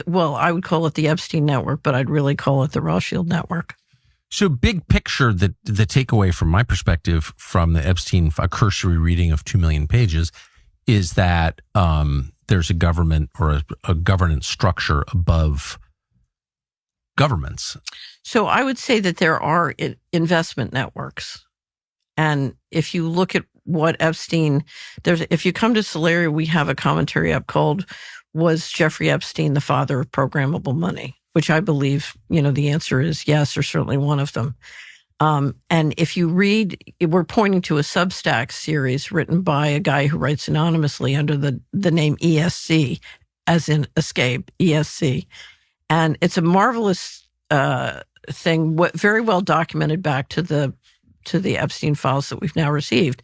I would call it the Epstein network, but I'd really call it the Rothschild network. So big picture, the takeaway from my perspective from the Epstein, a cursory reading of 2 million pages, is that there's a government or a governance structure above governments. So I would say that there are investment networks. And if you look at what Epstein, if you come to Solaria, we have a commentary up called, "Was Jeffrey Epstein the father of programmable money?" Which I believe, the answer is yes, or certainly one of them. And if you read, we're pointing to a Substack series written by a guy who writes anonymously under the name ESC, as in escape, ESC. And it's a marvelous thing, very well documented back to the Epstein files that we've now received,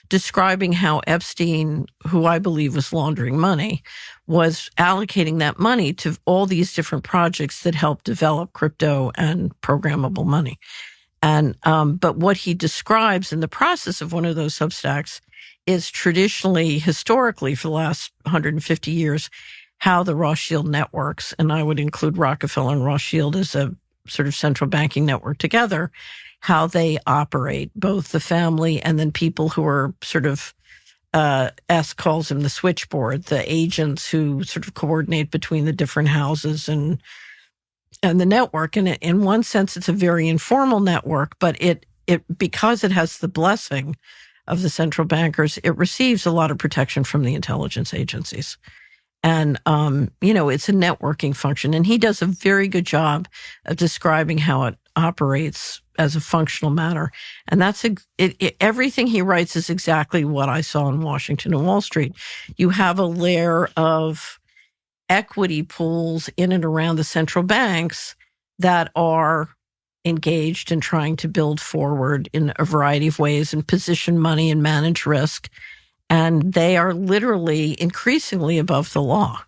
describing how Epstein, who I believe was laundering money, was allocating that money to all these different projects that helped develop crypto and programmable money. And but what he describes in the process of one of those Substacks is historically, for the last 150 years, how the Rothschild networks, and I would include Rockefeller and Rothschild as a sort of central banking network together, how they operate, both the family and then people who are sort of, S calls them the switchboard, the agents who sort of coordinate between the different houses and the network. And in one sense, it's a very informal network, but it because it has the blessing of the central bankers, it receives a lot of protection from the intelligence agencies. And, it's a networking function. And he does a very good job of describing how it operates as a functional matter. And that's everything he writes is exactly what I saw in Washington and Wall Street. You have a layer of equity pools in and around the central banks that are engaged in trying to build forward in a variety of ways and position money and manage risk. And they are literally increasingly above the law.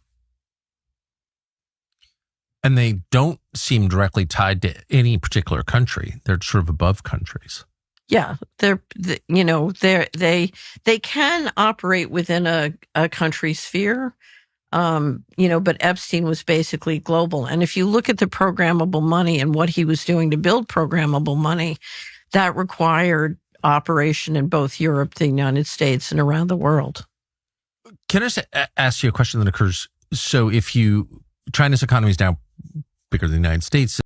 And they don't seem directly tied to any particular country. They're sort of above countries. Yeah, they can operate within a country sphere, but Epstein was basically global. And if you look at the programmable money and what he was doing to build programmable money, that required operation in both Europe, the United States, and around the world. Can I just ask you a question that occurs? So China's economy is now bigger than the United States.